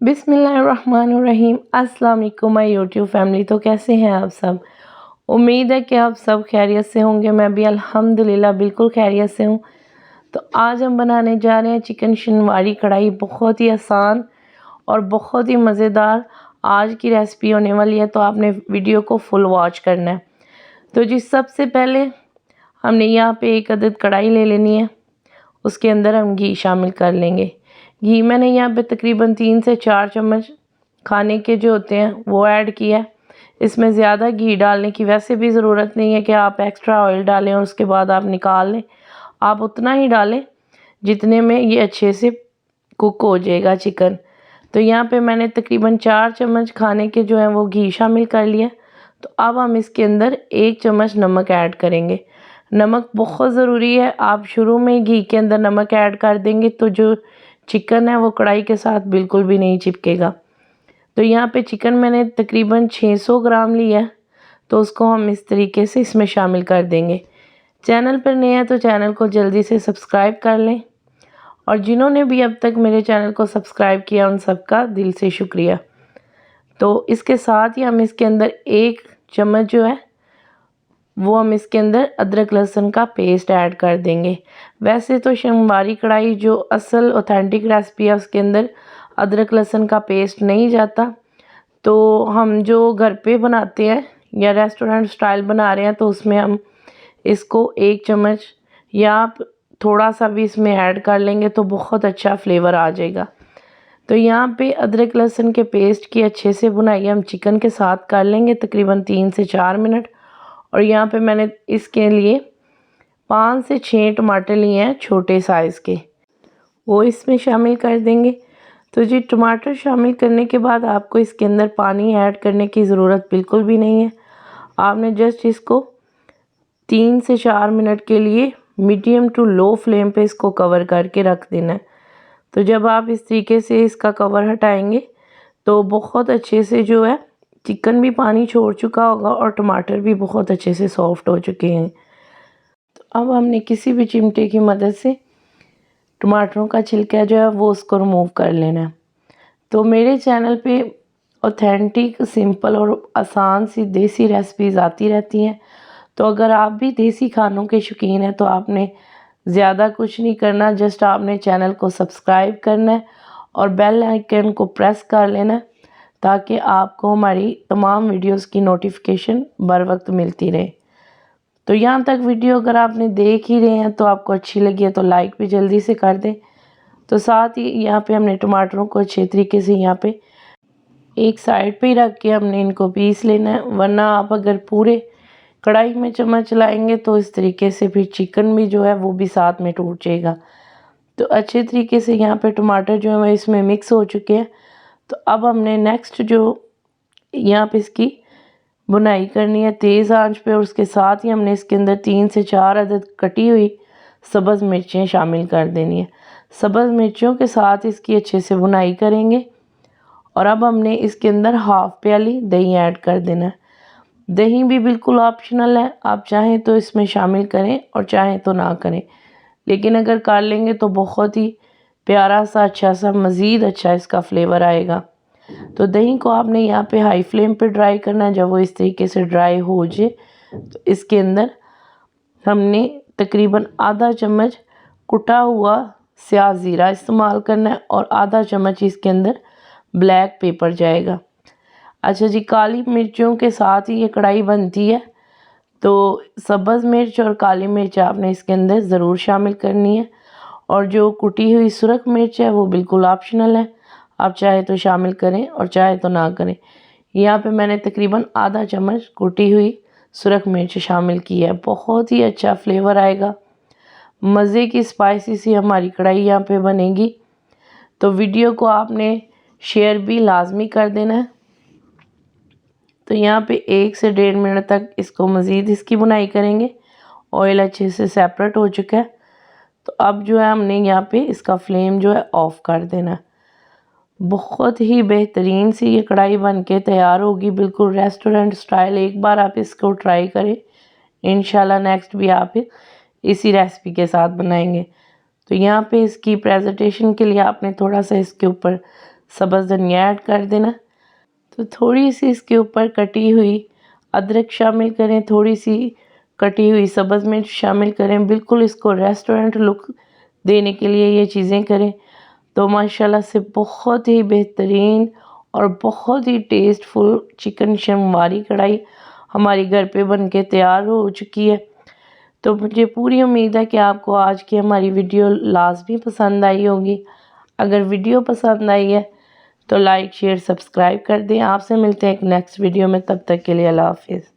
बिस्मिल्लाहिर्रहमानिर्रहीम। अस्सलाम वालेकुम माय यूट्यूब फैमिली। तो कैसे हैं आप सब? उम्मीद है कि आप सब खैरियत से होंगे। मैं भी अल्हम्दुलिल्लाह बिल्कुल खैरियत से हूँ। तो आज हम बनाने जा रहे हैं चिकन शनवारी कढ़ाई। बहुत ही आसान और बहुत ही मज़ेदार आज की रेसिपी होने वाली है, तो आपने वीडियो को फुल वॉच करना है। तो जी सबसे पहले हमने यहाँ पे एक अदद कढ़ाई ले लेनी है। उसके अंदर हम घी शामिल कर लेंगे। घी मैंने यहाँ पे तकरीबन 3 से 4 चम्मच खाने के जो होते हैं वो ऐड किया है। इसमें ज़्यादा घी डालने की वैसे भी ज़रूरत नहीं है कि आप एक्स्ट्रा ऑयल डालें और उसके बाद आप निकाल लें। आप उतना ही डालें जितने में ये अच्छे से कुक हो जाएगा चिकन। तो यहाँ पे मैंने तकरीबन 4 चम्मच खाने के जो हैं वो घी शामिल कर लिया। तो अब हम इसके अंदर 1 चम्मच नमक ऐड करेंगे। नमक बहुत ज़रूरी है। आप शुरू में घी के अंदर नमक ऐड कर देंगे तो जो चिकन है वो कढ़ाई के साथ बिल्कुल भी नहीं चिपकेगा। तो यहाँ पे चिकन मैंने तकरीबन 600 ग्राम लिया है, तो उसको हम इस तरीके से इसमें शामिल कर देंगे। चैनल पर नए हैं तो चैनल को जल्दी से सब्सक्राइब कर लें, और जिन्होंने भी अब तक मेरे चैनल को सब्सक्राइब किया उन सबका दिल से शुक्रिया। तो इसके साथ ही हम इसके अंदर 1 चम्मच जो है वो हम इसके अंदर अदरक लहसुन का पेस्ट ऐड कर देंगे। वैसे तो शनवारी कढ़ाई जो असल ऑथेंटिक रेसिपी है उसके अंदर अदरक लहसुन का पेस्ट नहीं जाता। तो हम जो घर पे बनाते हैं या रेस्टोरेंट स्टाइल बना रहे हैं तो उसमें हम इसको 1 चम्मच या आप थोड़ा सा भी इसमें ऐड कर लेंगे तो बहुत अच्छा फ्लेवर आ जाएगा। तो यहाँ पे अदरक लहसुन के पेस्ट की अच्छे से बुनाई हम चिकन के साथ कर लेंगे तकरीबन 3 से 4 मिनट। और यहाँ पे मैंने इसके लिए 5 से 6 टमाटर लिए हैं छोटे साइज़ के, वो इसमें शामिल कर देंगे। तो जी टमाटर शामिल करने के बाद आपको इसके अंदर पानी ऐड करने की ज़रूरत बिल्कुल भी नहीं है। आपने जस्ट इसको 3 से 4 मिनट के लिए मीडियम टू लो फ्लेम पे इसको कवर करके रख देना है। तो जब आप इस तरीके से इसका कवर हटाएंगे तो बहुत अच्छे से जो है चिकन भी पानी छोड़ चुका होगा और टमाटर भी बहुत अच्छे से सॉफ्ट हो चुके हैं। तो अब हमने किसी भी चिमटे की मदद से टमाटरों का छिलका जो है वो उसको रिमूव कर लेना है। तो मेरे चैनल पे ऑथेंटिक सिंपल और आसान सी देसी रेसिपीज़ आती रहती हैं। तो अगर आप भी देसी खानों के शौकीन हैं तो आपने ज़्यादा कुछ नहीं करना, जस्ट आपने चैनल को सब्सक्राइब करना है और बेल आइकन को प्रेस कर लेना है ताकि आपको हमारी तमाम वीडियोस की नोटिफिकेशन बर वक्त मिलती रहे। तो यहाँ तक वीडियो अगर आपने देख ही रहे हैं तो आपको अच्छी लगी है तो लाइक भी जल्दी से कर दें। तो साथ ही यहाँ पे हमने टमाटरों को अच्छे तरीके से यहाँ पे एक साइड पे ही रख के हमने इनको पीस लेना है, वरना आप अगर पूरे कढ़ाई में चम्मच चलाएंगे तो इस तरीके से फिर चिकन भी जो है वो भी साथ में टूट जाएगा। तो अच्छे तरीके से यहाँ पे टमाटर जो है वो इसमें मिक्स हो चुके हैं। तो अब हमने नेक्स्ट जो यहाँ पे इसकी बुनाई करनी है तेज़ आंच पे, और उसके साथ ही हमने इसके अंदर 3 से 4 अदद कटी हुई सब्ज़ मिर्चें शामिल कर देनी है। सब्ज़ मिर्चों के साथ इसकी अच्छे से बुनाई करेंगे। और अब हमने इसके अंदर हाफ़ प्याली दही ऐड कर देना है। दही भी बिल्कुल ऑप्शनल है, आप चाहें तो इसमें शामिल करें और चाहें तो ना करें, लेकिन अगर कर लेंगे तो बहुत ही प्यारा सा अच्छा सा मज़ीद अच्छा इसका फ्लेवर आएगा। तो दही को आपने यहाँ पे हाई फ्लेम पे ड्राई करना है। जब वो इस तरीके से ड्राई हो जाए तो इसके अंदर हमने तकरीबन आधा चम्मच कुटा हुआ स्याह ज़ीरा इस्तेमाल करना है और आधा चम्मच इसके अंदर ब्लैक पेपर जाएगा। अच्छा जी, काली मिर्चों के साथ ही ये कढ़ाई बनती है, तो सब्ज़ मिर्च और काली मिर्च आपने इसके अंदर ज़रूर शामिल करनी है। और जो कुटी हुई सुरख मिर्च है वो बिल्कुल ऑप्शनल है, आप चाहे तो शामिल करें और चाहे तो ना करें। यहाँ पे मैंने तकरीबन आधा चम्मच कुटी हुई सुरख मिर्च शामिल की है। बहुत ही अच्छा फ्लेवर आएगा, मज़े की स्पाइसी सी हमारी कढ़ाई यहाँ पे बनेगी। तो वीडियो को आपने शेयर भी लाजमी कर देना है। तो यहाँ पे 1 से 1.5 मिनट तक इसको मज़ीद इसकी बुनाई करेंगे। ऑयल अच्छे से सेपरेट हो चुका है। तो अब जो है हमने यहाँ पे इसका फ्लेम जो है ऑफ़ कर देना है। बहुत ही बेहतरीन सी ये कढ़ाई बन के तैयार होगी, बिल्कुल रेस्टोरेंट स्टाइल। एक बार आप इसको ट्राई करें, इंशाल्लाह नेक्स्ट भी आप इसी रेसिपी के साथ बनाएंगे। तो यहाँ पे इसकी प्रेजेंटेशन के लिए आपने थोड़ा सा इसके ऊपर सब्ज़ धनिया ऐड कर देना। तो थोड़ी सी इसके ऊपर कटी हुई अदरक शामिल करें, थोड़ी सी कटी हुई सब्ज़ मिर्च शामिल करें। बिल्कुल इसको रेस्टोरेंट लुक देने के लिए ये चीज़ें करें तो माशाल्लाह से बहुत ही बेहतरीन और बहुत ही टेस्टफुल चिकन शमवारी कढ़ाई हमारी घर पे बन के तैयार हो चुकी है। तो मुझे पूरी उम्मीद है कि आपको आज की हमारी वीडियो लाजमी पसंद आई होगी। अगर वीडियो पसंद आई है तो लाइक शेयर सब्सक्राइब कर दें। आपसे मिलते हैं एक नेक्स्ट वीडियो में, तब तक के लिए अल्लाह हाफिज़।